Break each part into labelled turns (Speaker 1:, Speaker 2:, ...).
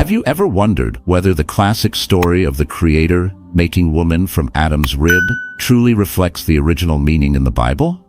Speaker 1: Have you ever wondered whether the classic story of the Creator making woman from Adam's rib truly reflects the original meaning in the Bible?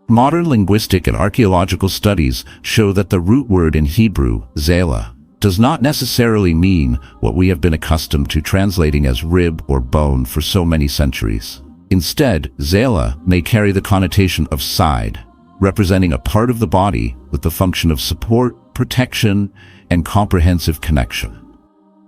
Speaker 1: Modern linguistic and archaeological studies show that the root word in Hebrew, zela, does not necessarily mean what we have been accustomed to translating as rib or bone for so many centuries. Instead, zela may carry the connotation of side, representing a part of the body with the function of support, protection, and comprehensive connection.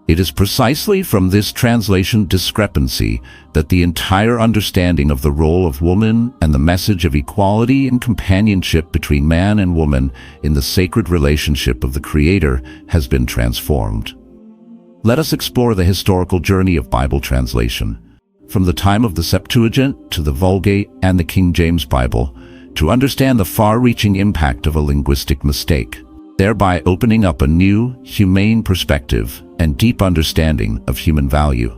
Speaker 1: It is precisely from this translation discrepancy that the entire understanding of the role of woman and the message of equality and companionship between man and woman in the sacred relationship of the Creator has been transformed. Let us explore the historical journey of Bible translation, from the time of the Septuagint to the Vulgate and the King James Bible, to understand the far-reaching impact of a linguistic mistake, thereby opening up a new, humane perspective and deep understanding of human value.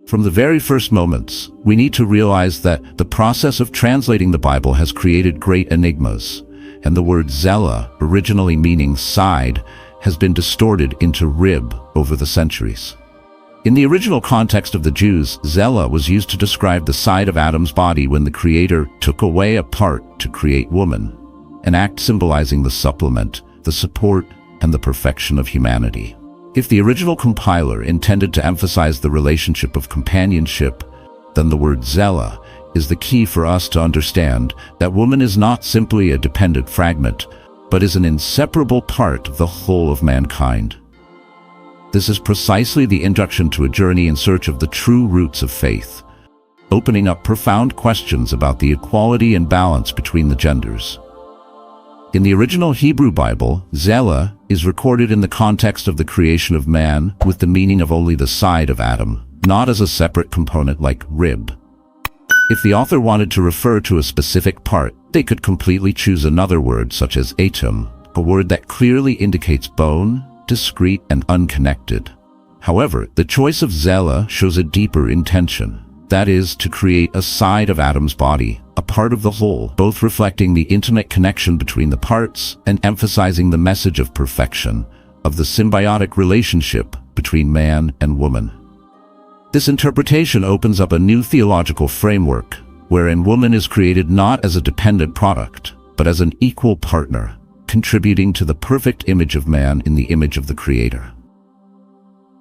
Speaker 1: From the very first moments, we need to realize that the process of translating the Bible has created great enigmas, and the word zela, originally meaning side, has been distorted into rib over the centuries. In the original context of the Jews, zela was used to describe the side of Adam's body when the Creator took away a part to create woman, an act symbolizing the supplement, the support, and the perfection of humanity. If the original compiler intended to emphasize the relationship of companionship, then the word zela is the key for us to understand that woman is not simply a dependent fragment, but is an inseparable part of the whole of mankind. This is precisely the introduction to a journey in search of the true roots of faith, opening up profound questions about the equality and balance between the genders. In the original Hebrew Bible, zela is recorded in the context of the creation of man with the meaning of only the side of Adam, not as a separate component like rib. If the author wanted to refer to a specific part, they could completely choose another word such as atom, a word that clearly indicates bone, discrete, and unconnected. However, the choice of zela shows a deeper intention. That is, to create a side of Adam's body, a part of the whole, both reflecting the intimate connection between the parts and emphasizing the message of perfection, of the symbiotic relationship between man and woman. This interpretation opens up a new theological framework, wherein woman is created not as a dependent product, but as an equal partner, contributing to the perfect image of man in the image of the Creator.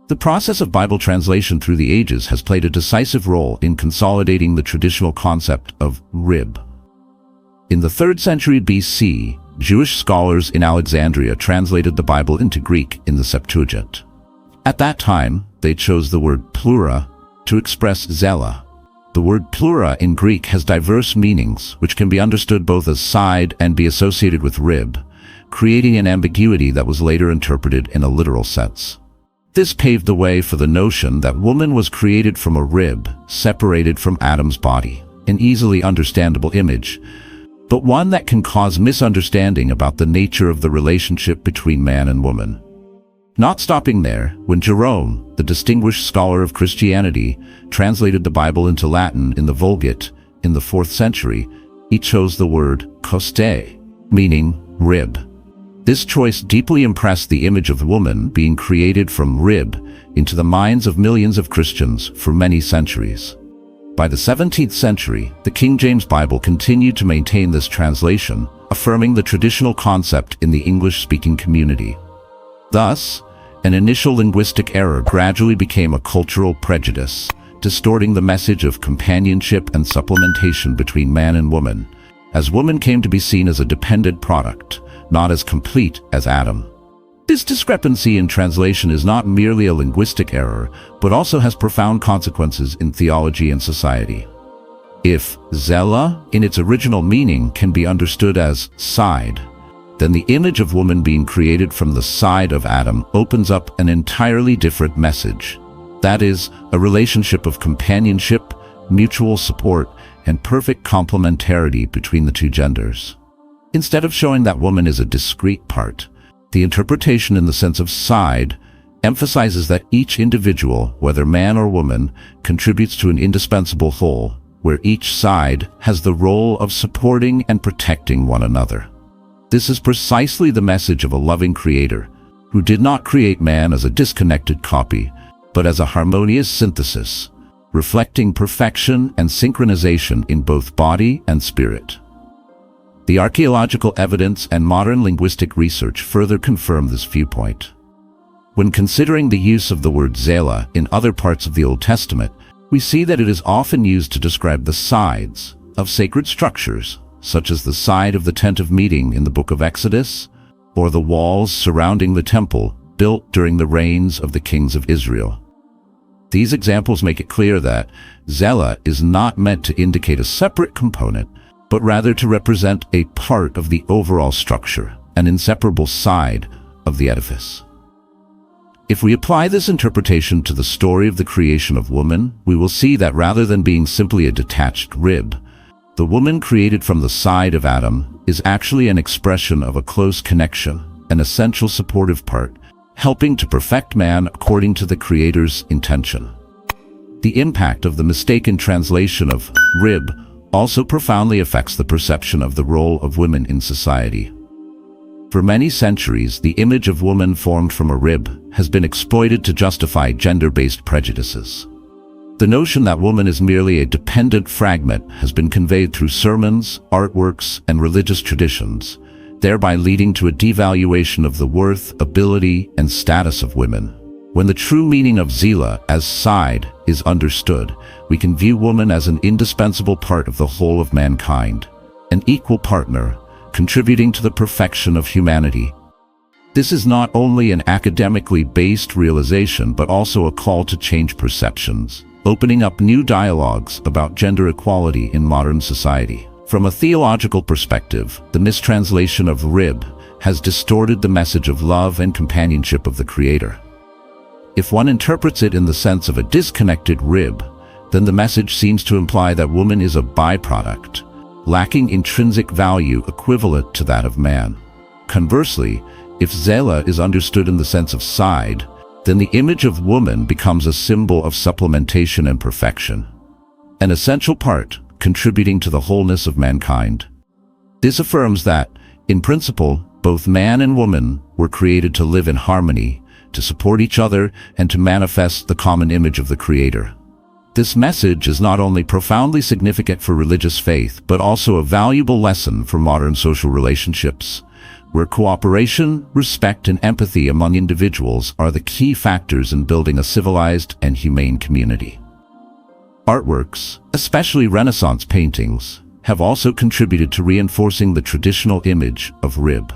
Speaker 1: The process of Bible translation through the ages has played a decisive role in consolidating the traditional concept of rib. In the 3rd century BC, Jewish scholars in Alexandria translated the Bible into Greek in the Septuagint. At that time, they chose the word pleura to express zela. The word pleura in Greek has diverse meanings, which can be understood both as side and be associated with rib, creating an ambiguity that was later interpreted in a literal sense. This paved the way for the notion that woman was created from a rib separated from Adam's body, an easily understandable image, but one that can cause misunderstanding about the nature of the relationship between man and woman. Not stopping there, when Jerome, the distinguished scholar of Christianity, translated the Bible into Latin in the Vulgate in the 4th century, he chose the word coste, meaning rib. This choice deeply impressed the image of woman being created from rib into the minds of millions of Christians for many centuries. By the 17th century, the King James Bible continued to maintain this translation, affirming the traditional concept in the English-speaking community. Thus, an initial linguistic error gradually became a cultural prejudice, distorting the message of companionship and supplementation between man and woman, as woman came to be seen as a dependent product, not as complete as Adam. This discrepancy in translation is not merely a linguistic error, but also has profound consequences in theology and society. If zela, in its original meaning, can be understood as side, then the image of woman being created from the side of Adam opens up an entirely different message. That is, a relationship of companionship, mutual support, and perfect complementarity between the two genders. Instead of showing that woman is a discrete part, the interpretation in the sense of side emphasizes that each individual, whether man or woman, contributes to an indispensable whole, where each side has the role of supporting and protecting one another. This is precisely the message of a loving Creator, who did not create man as a disconnected copy, but as a harmonious synthesis, reflecting perfection and synchronization in both body and spirit. The archaeological evidence and modern linguistic research further confirm this viewpoint. When considering the use of the word zela in other parts of the Old Testament, we see that it is often used to describe the sides of sacred structures, such as the side of the tent of meeting in the book of Exodus, or the walls surrounding the temple built during the reigns of the kings of Israel. These examples make it clear that zela is not meant to indicate a separate component, but rather to represent a part of the overall structure, an inseparable side of the edifice. If we apply this interpretation to the story of the creation of woman, we will see that rather than being simply a detached rib, the woman created from the side of Adam is actually an expression of a close connection, an essential supportive part, helping to perfect man according to the Creator's intention. The impact of the mistaken translation of rib also profoundly affects the perception of the role of women in society. For many centuries, the image of woman formed from a rib has been exploited to justify gender-based prejudices. The notion that woman is merely a dependent fragment has been conveyed through sermons, artworks, and religious traditions, thereby leading to a devaluation of the worth, ability, and status of women. When the true meaning of zela as side is understood, we can view woman as an indispensable part of the whole of mankind, an equal partner, contributing to the perfection of humanity. This is not only an academically based realization, but also a call to change perceptions, opening up new dialogues about gender equality in modern society. From a theological perspective, the mistranslation of rib has distorted the message of love and companionship of the Creator. If one interprets it in the sense of a disconnected rib, then the message seems to imply that woman is a byproduct, lacking intrinsic value equivalent to that of man. Conversely, if zela is understood in the sense of side, then the image of woman becomes a symbol of supplementation and perfection, an essential part contributing to the wholeness of mankind. This affirms that, in principle, both man and woman were created to live in harmony, to support each other, and to manifest the common image of the Creator. This message is not only profoundly significant for religious faith, but also a valuable lesson for modern social relationships, where cooperation, respect, and empathy among individuals are the key factors in building a civilized and humane community. Artworks, especially Renaissance paintings, have also contributed to reinforcing the traditional image of rib.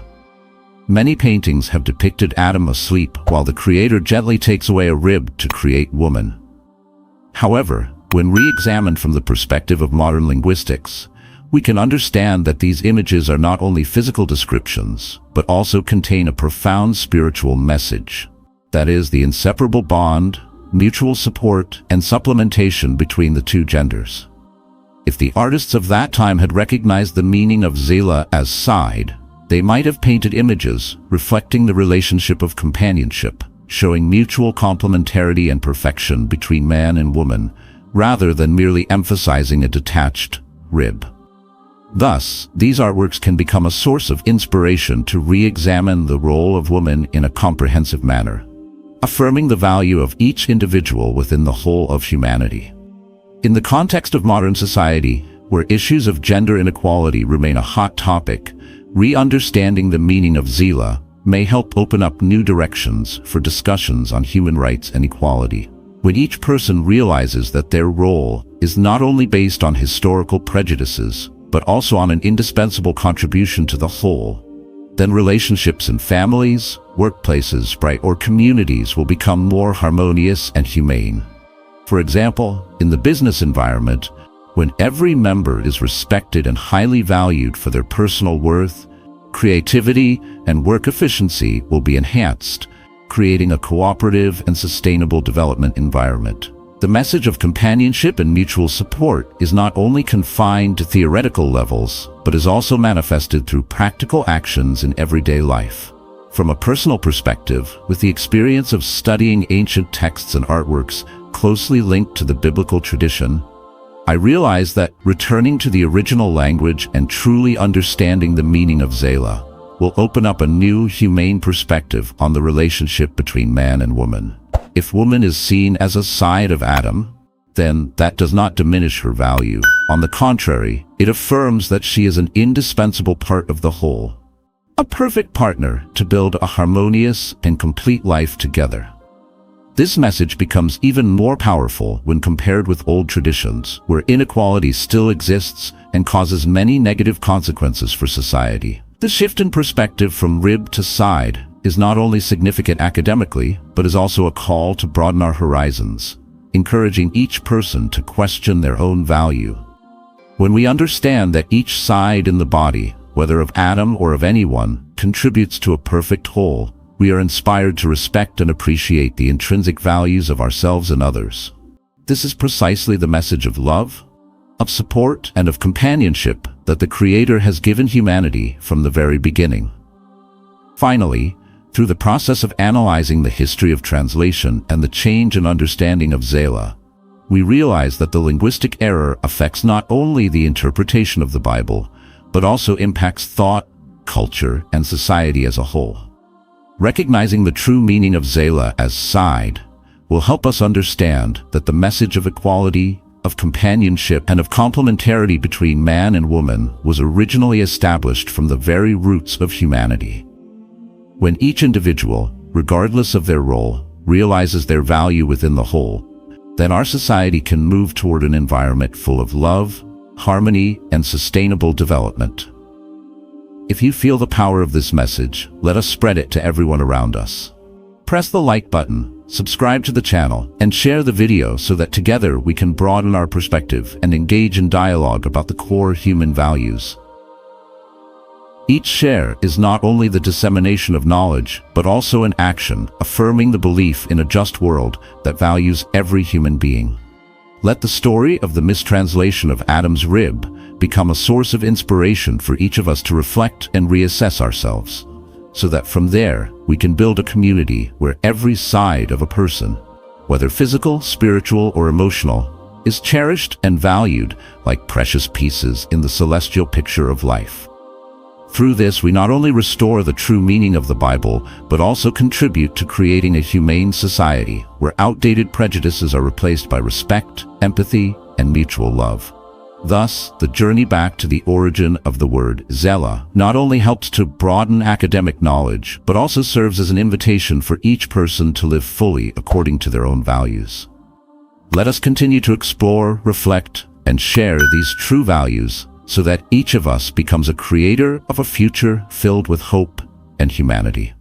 Speaker 1: Many paintings have depicted Adam asleep while the Creator gently takes away a rib to create woman. However, when re-examined from the perspective of modern linguistics, we can understand that these images are not only physical descriptions, but also contain a profound spiritual message. That is, the inseparable bond, mutual support, and supplementation between the two genders. If the artists of that time had recognized the meaning of zela as side, they might have painted images reflecting the relationship of companionship, showing mutual complementarity and perfection between man and woman, rather than merely emphasizing a detached rib. Thus, these artworks can become a source of inspiration to re-examine the role of woman in a comprehensive manner, affirming the value of each individual within the whole of humanity. In the context of modern society, where issues of gender inequality remain a hot topic, re-understanding the meaning of zela may help open up new directions for discussions on human rights and equality. When each person realizes that their role is not only based on historical prejudices, but also on an indispensable contribution to the whole, then relationships in families, workplaces, or communities will become more harmonious and humane. For example, in the business environment, when every member is respected and highly valued for their personal worth, creativity and work efficiency will be enhanced, creating a cooperative and sustainable development environment. The message of companionship and mutual support is not only confined to theoretical levels, but is also manifested through practical actions in everyday life. From a personal perspective, with the experience of studying ancient texts and artworks closely linked to the biblical tradition, I realized that returning to the original language and truly understanding the meaning of zela will open up a new, humane perspective on the relationship between man and woman. If woman is seen as a side of Adam, then that does not diminish her value. On the contrary, it affirms that she is an indispensable part of the whole, a perfect partner to build a harmonious and complete life together. This message becomes even more powerful when compared with old traditions, where inequality still exists and causes many negative consequences for society. The shift in perspective from rib to side is not only significant academically, but is also a call to broaden our horizons, encouraging each person to question their own value. When we understand that each side in the body, whether of Adam or of anyone, contributes to a perfect whole, we are inspired to respect and appreciate the intrinsic values of ourselves and others. This is precisely the message of love, of support, and of companionship that the Creator has given humanity from the very beginning. Finally, through the process of analyzing the history of translation and the change in understanding of zela, we realize that the linguistic error affects not only the interpretation of the Bible, but also impacts thought, culture, and society as a whole. Recognizing the true meaning of zela as side will help us understand that the message of equality, of companionship, and of complementarity between man and woman was originally established from the very roots of humanity. When each individual, regardless of their role, realizes their value within the whole, then our society can move toward an environment full of love, harmony, and sustainable development. If you feel the power of this message, let us spread it to everyone around us. Press the like button, subscribe to the channel, and share the video so that together we can broaden our perspective and engage in dialogue about the core human values. Each share is not only the dissemination of knowledge, but also an action affirming the belief in a just world that values every human being. Let the story of the mistranslation of Adam's rib become a source of inspiration for each of us to reflect and reassess ourselves, so that from there we can build a community where every side of a person, whether physical, spiritual, or emotional, is cherished and valued like precious pieces in the celestial picture of life. Through this, we not only restore the true meaning of the Bible, but also contribute to creating a humane society where outdated prejudices are replaced by respect, empathy, and mutual love. Thus, the journey back to the origin of the word zela not only helps to broaden academic knowledge, but also serves as an invitation for each person to live fully according to their own values. Let us continue to explore, reflect, and share these true values so that each of us becomes a creator of a future filled with hope and humanity.